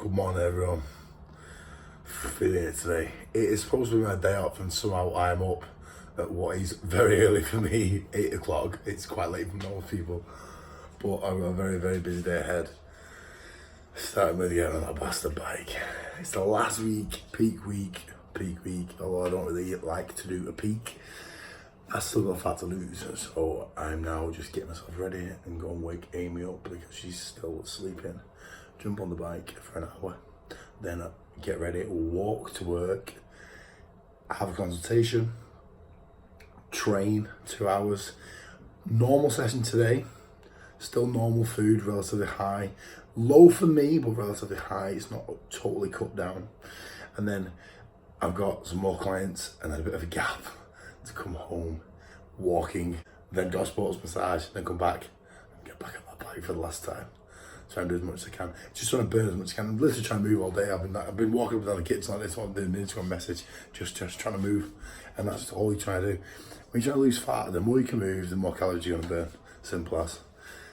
Good morning, everyone. Feeling it today. It is supposed to be my day off, and somehow I am up at what is very early for me, 8 o'clock. It's quite late for most people, but I've got a very, very busy day ahead. Starting with getting on that bastard bike. It's the last week, peak week, although I don't really like to do a peak. I still got fat to lose, so I'm now just getting myself ready and go and wake Amy up because she's still sleeping. Jump on the bike for an hour, then get ready, walk to work, have a consultation, train 2 hours. Normal session today, still normal food, relatively high. Low for me, but relatively high. It's not totally cut down. And then I've got some more clients and then a bit of a gap to come home, walking, then do a sports massage, then come back and get back on my bike for the last time. Try and do as much as I can. Just trying to burn as much as I can. I'm literally trying to move all day. I've been walking up and down the kitchen like this, on the Instagram message, just trying to move. And that's all you try to do. When you try to lose fat, the more you can move, the more calories you're gonna burn. Simple as.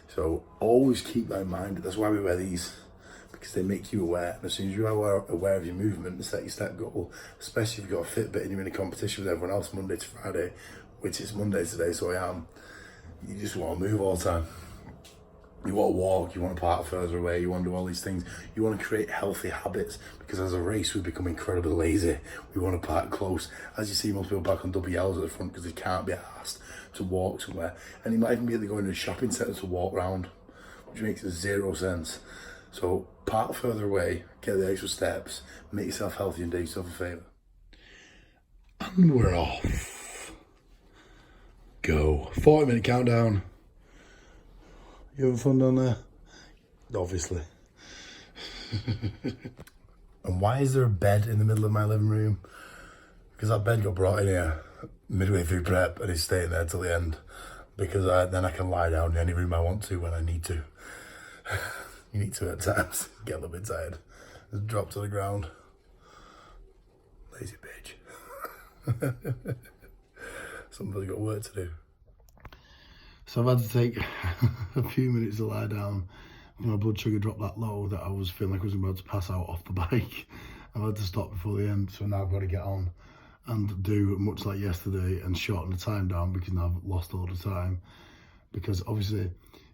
So always keep that in mind. That's why we wear these, because they make you aware. And as soon as you are aware of your movement and set your step goal, especially if you've got a Fitbit and you're in a competition with everyone else Monday to Friday, which is Monday today, so I am, you just want to move all the time. You want to walk, you want to park further away, you want to do all these things. You want to create healthy habits, because as a race we become incredibly lazy. We want to park close. As you see, most people park on double L's at the front because they can't be asked to walk somewhere. And you might even be able to go into a shopping centre to walk around, which makes zero sense. So park further away, get the extra steps, make yourself healthy and do yourself a favour. And we're off. Go. 40-minute countdown. You having fun down there? Obviously. And why is there a bed in the middle of my living room? Because that bed got brought in here midway through prep and it's staying there till the end. Because then I can lie down in any room I want to when I need to. You need to at times. Get a little bit tired. Just drop to the ground. Lazy bitch. Somebody's got work to do. So I've had to take a few minutes to lie down. My blood sugar dropped that low that I was feeling like I was about to pass out off the bike. I've had to stop before the end, so now I've got to get on and do much like yesterday and shorten the time down, because now I've lost all the time. Because obviously,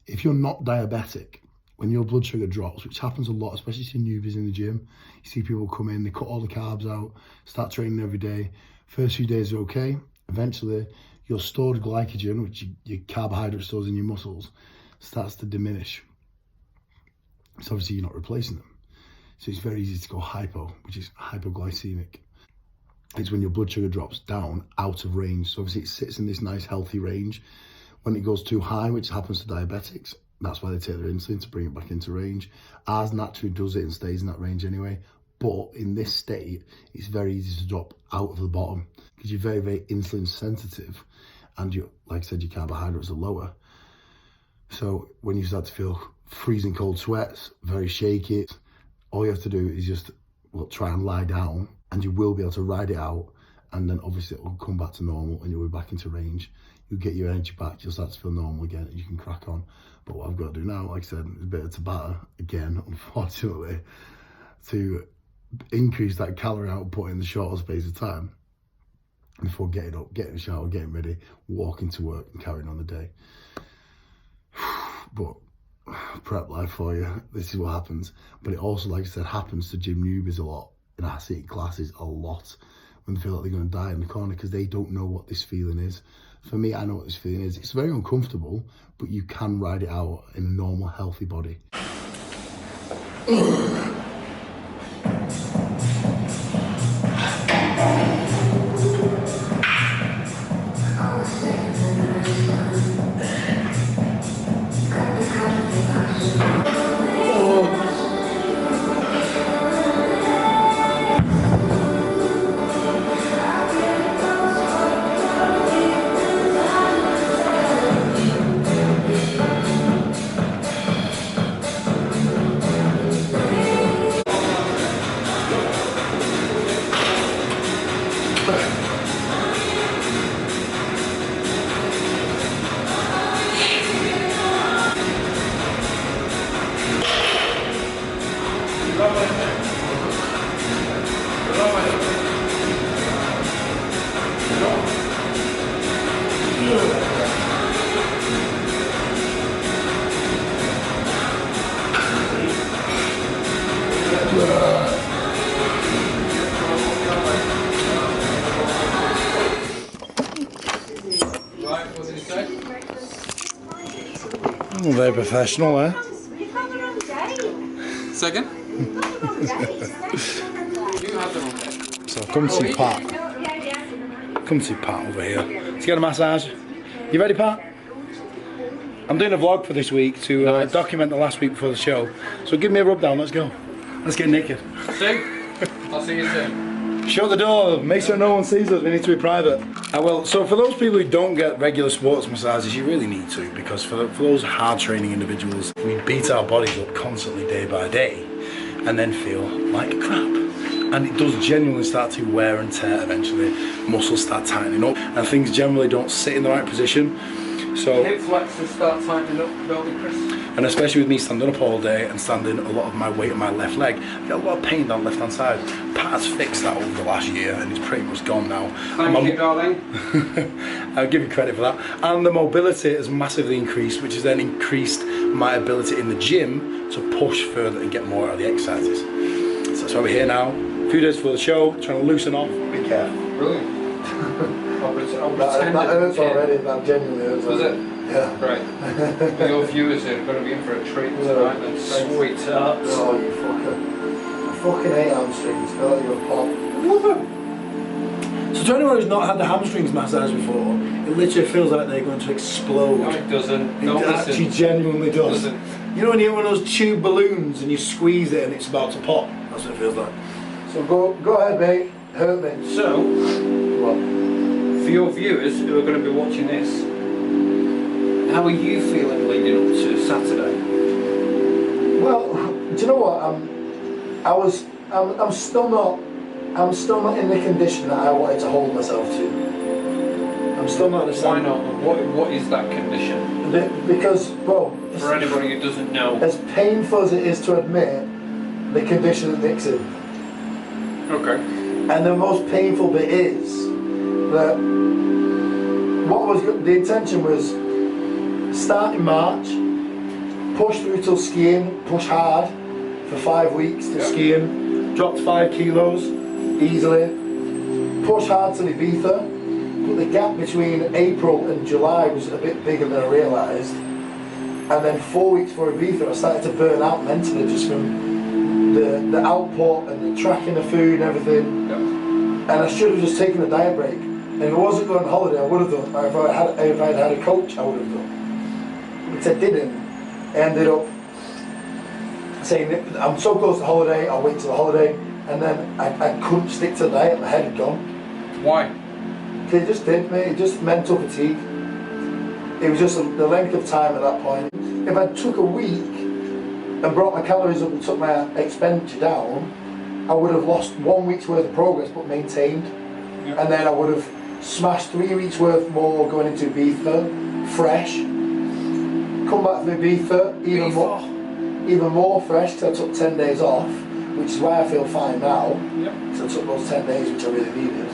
if you're not diabetic, when your blood sugar drops, which happens a lot, especially to newbies in the gym, you see people come in, they cut all the carbs out, start training every day. First few days are okay. Eventually, your stored glycogen, which your carbohydrate stores in your muscles, starts to diminish. So obviously you're not replacing them. So it's very easy to go hypo, which is hypoglycemic. It's when your blood sugar drops down out of range. So obviously it sits in this nice healthy range. When it goes too high, which happens to diabetics, that's why they take their insulin to bring it back into range. Ours naturally does it and stays in that range anyway. But in this state, it's very easy to drop out of the bottom because you're very, very insulin sensitive. And you, like I said, your carbohydrates are lower. So when you start to feel freezing cold sweats, very shaky, all you have to do is just try and lie down, and you will be able to ride it out. And then obviously it will come back to normal and you'll be back into range. You'll get your energy back, you'll start to feel normal again and you can crack on. But what I've got to do now, like I said, is a bit of Tabata again, unfortunately, to increase that calorie output in the shorter space of time before getting up, getting in the shower, getting ready, walking to work and carrying on the day. But prep life for you, this is what happens. But it also, like I said, happens to gym newbies a lot, in our city classes a lot, when they feel like they're going to die in the corner because they don't know what this feeling is. For me, I know what this feeling is. It's very uncomfortable, but you can ride it out in a normal, healthy body. very professional, eh? You've got the wrong date. Second? You've got the wrong date. You have the wrong day. So come to see Pat. Come to see Pat over here. Let's get a massage. You ready, Pat? I'm doing a vlog for this week to document the last week before the show. So give me a rub down, let's go. Let's get naked. See? I'll see you soon. Shut the door, make sure no one sees us, we need to be private. So for those people who don't get regular sports massages, you really need to, because for those hard training individuals, we beat our bodies up constantly day by day and then feel like crap. And it does genuinely start to wear and tear eventually. Muscles start tightening up and things generally don't sit in the right position. So Hip flexors start tightening up, don't they, Chris? and especially with me standing up all day and standing a lot of my weight on my left leg, I get a lot of pain down the left hand side. Pat has fixed that over the last year and it's pretty much gone now. Thank you, darling. I'll give you credit for that. And the mobility has massively increased, which has then increased my ability in the gym to push further and get more out of the exercises. So that's why we're here now. A few days before the show, trying to loosen off. Be careful. Brilliant. That hurts already, that genuinely hurts. Was it? Yeah. Right. Your viewers are going to be in for a treat tonight then. Sweet tarts. Oh, you fucker. I fucking hate hamstrings, don't you? Pop. Love them. So to anyone who's not had the hamstrings massage before, it literally feels like they're going to explode. No, it doesn't. It actually genuinely does. You know when you have one of those tube balloons and you squeeze it and it's about to pop? That's what it feels like. So go ahead, mate. Hurt me. So, What? for your viewers who are going to be watching this, how are you feeling leading up to Saturday? Well, do you know what? I'm still not in the condition that I wanted to hold myself to. I'm still not. Why not? What is that condition? Because, well, For anybody who doesn't know. as painful as it is to admit, the condition that Nick's in. Okay. And the most painful bit is that the intention was start in March, push through till skiing, push hard for 5 weeks to skiing, dropped 5 kilos easily, push hard till Ibiza, but the gap between April and July was a bit bigger than I realised, and then 4 weeks for Ibiza I started to burn out mentally just from the output and the tracking of food and everything. Yeah. And I should have just taken a diet break. And if I wasn't going on holiday, I would have done. Or if I had had a coach, I would have done. But I didn't. I ended up saying, I'm so close to holiday, I'll wait till the holiday. And then I couldn't stick to the diet, my head had gone. Why? It just did, mate. Just mental fatigue. It was just the length of time at that point. If I took a week and brought my calories up and took my expenditure down, I would have lost 1 week's worth of progress but maintained. Yeah. And then I would have smashed 3 weeks worth more going into Ibiza, fresh. Come back from Ibiza, even more fresh, because I took 10 days off, which is why I feel fine now. Yep. So I took those 10 days, which I really needed.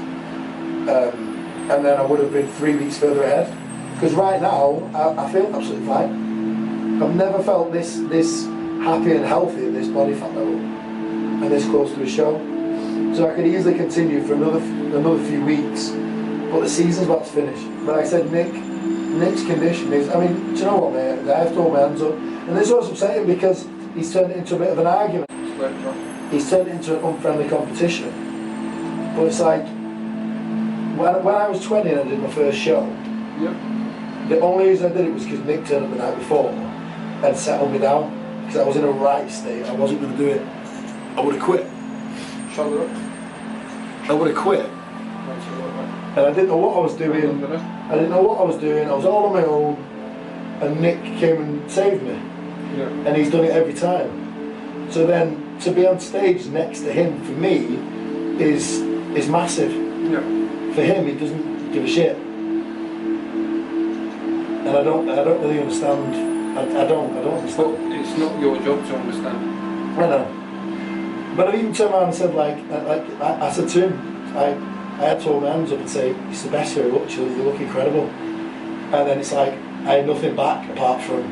And then I would have been 3 weeks further ahead. Because right now, I feel absolutely fine. I've never felt this happy and healthy at this body fat level and this close to a show. So I could easily continue for another few weeks, but the season's about to finish. But like I said, Nick's condition is, I mean, do you know what, mate? I have to hold my hands up. And this was upsetting because he's turned it into a bit of an argument. He's turned it into an unfriendly competition. But it's like, when I was 20 and I did my first show, the only reason I did it was because Nick turned up the night before and settled me down. Because I was in a right state, I wasn't going to do it. I would have quit. Shoulder up. I would have quit. And I didn't know what I was doing. I was all on my own. And Nick came and saved me. Yeah. And he's done it every time. So then, to be on stage next to him, for me, is massive. Yeah. For him, he doesn't give a shit. And I don't really understand. I don't understand. But it's not your job to understand. I know. But I even turned around and said, I said to him, I had to hold my hands up and say, it's the best way you look incredible. And then it's like, I had nothing back apart from,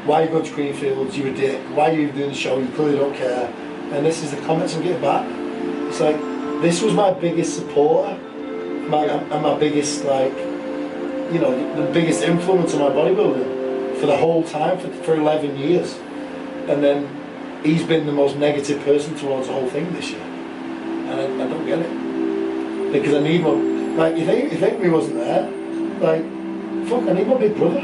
why are you going to Greenfields, you're a dick, why are you doing the show, you clearly don't care. And this is the comments I'm getting back. It's like, this was my biggest supporter, and my biggest, the biggest influence on my bodybuilding. for the whole time, for 11 years. And then he's been the most negative person towards the whole thing this year. And I don't get it. Because I need one. Like, you think he wasn't there? Like, fuck, I need my big brother.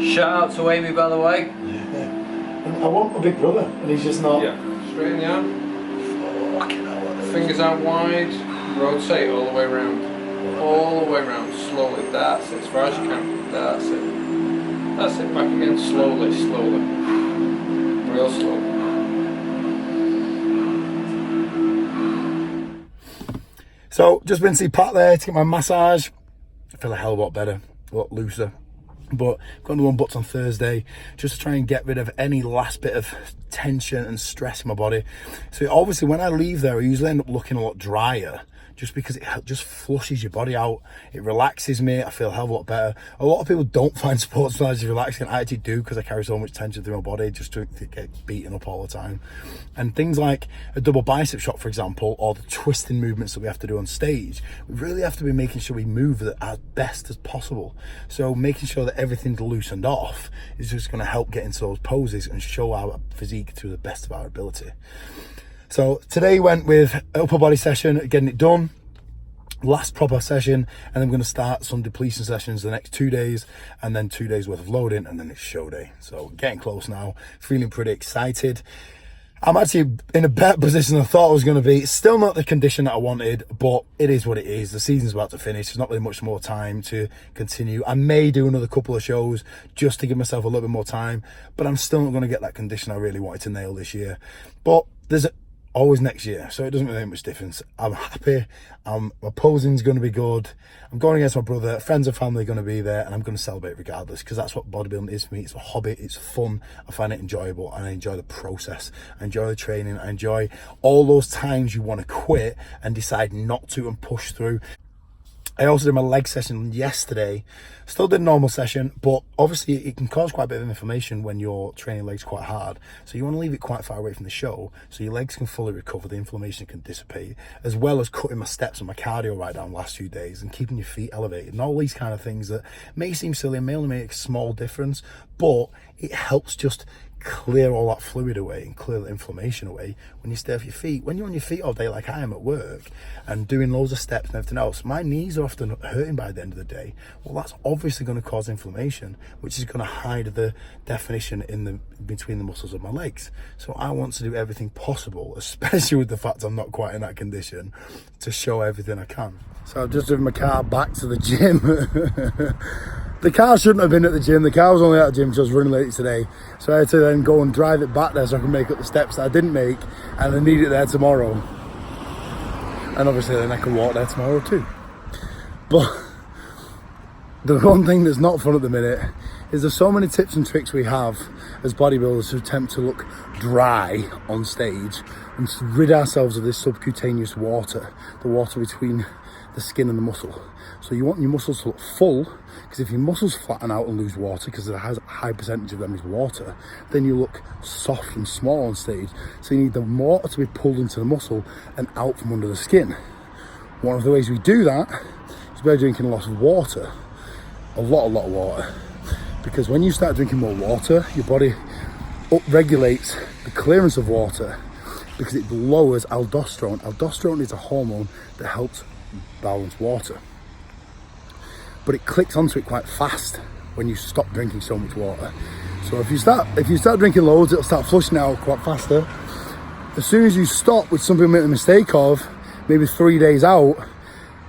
Shout out to Amy, by the way. Yeah. And I want my big brother, and he's just not. Yeah, straight in the arm. Fucking hell. Fingers out wide. Rotate all the way around. All the way around. Slowly. That's it. As far as you can. That's it. That's it. Back again. Slowly. Slowly. Real slow. So just been to see Pat there to get my massage. I feel a hell of a lot better, a lot looser. But got the one booked on Thursday just to try and get rid of any last bit of tension and stress in my body. So obviously when I leave there, I usually end up looking a lot drier, just because it just flushes your body out. It relaxes me. I feel a hell of a lot better. A lot of people don't find sports massages relaxing. I actually do, because I carry so much tension through my body just to get beaten up all the time. And things like a double bicep shot, for example, or the twisting movements that we have to do on stage, we really have to be making sure we move as best as possible. So making sure that everything's loosened off is just going to help get into those poses and show our physique to the best of our ability. So today went with upper body session, getting it done, last proper session, and I'm going to start some depletion sessions the next 2 days, and then 2 days worth of loading, and then it's show day. So getting close now, feeling pretty excited. I'm actually in a better position than I thought I was going to be. It's still not the condition that I wanted, but it is what it is. The season's about to finish. There's not really much more time to continue. I may do another couple of shows just to give myself a little bit more time, but I'm still not going to get that condition I really wanted to nail this year. But there's always next year, so it doesn't really make much difference. I'm happy. My posing's going to be good. I'm going against my brother. Friends and family are going to be there, and I'm going to celebrate regardless, because that's what bodybuilding is for me. It's a hobby. It's fun. I find it enjoyable, and I enjoy the process. I enjoy the training. I enjoy all those times you want to quit and decide not to and push through. I also did my leg session yesterday. Still did a normal session, but obviously it can cause quite a bit of inflammation when you're training legs quite hard. So you want to leave it quite far away from the show so your legs can fully recover, the inflammation can dissipate, as well as cutting my steps and my cardio right down the last few days and keeping your feet elevated and all these kind of things that may seem silly and may only make a small difference, but it helps just clear all that fluid away and clear the inflammation away when you stay off your feet. When you're on your feet all day like I am at work and doing loads of steps and everything else, my knees are often hurting by the end of the day. Well, that's obviously going to cause inflammation, which is going to hide the definition between the muscles of my legs. So I want to do everything possible, especially with the fact I'm not quite in that condition, to show everything I can. So I've just driven my car back to the gym. The car shouldn't have been at the gym. The car was only at the gym because I was running late today. So I had to then go and drive it back there so I can make up the steps that I didn't make, and I need it there tomorrow. And obviously then I can walk there tomorrow too. But the one thing that's not fun at the minute is there's so many tips and tricks we have as bodybuilders who attempt to look dry on stage and to rid ourselves of this subcutaneous water, the water between the skin and the muscle. So you want your muscles to look full, because if your muscles flatten out and lose water, because a high percentage of them is water, then you look soft and small on stage. So you need the water to be pulled into the muscle and out from under the skin. One of the ways we do that is by drinking a lot of water, a lot of water. Because when you start drinking more water, your body upregulates the clearance of water because it lowers aldosterone. Aldosterone is a hormone that helps balance water. But it clicks onto it quite fast when you stop drinking so much water. So if you start drinking loads, it'll start flushing out quite faster. As soon as you stop, which some people make the mistake of, maybe 3 days out,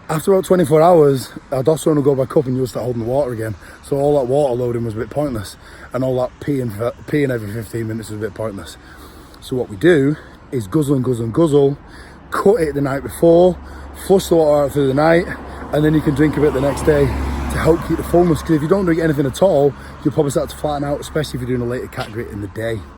after about 24 hours, aldosterone will go back up and you'll start holding the water again. So all that water loading was a bit pointless, and all that peeing every 15 minutes was a bit pointless. So what we do is guzzle and guzzle and guzzle, cut it the night before, flush the water out through the night, and then you can drink a bit the next day to help keep the fullness. Because if you don't drink anything at all, you'll probably start to flatten out, especially if you're doing a later category in the day.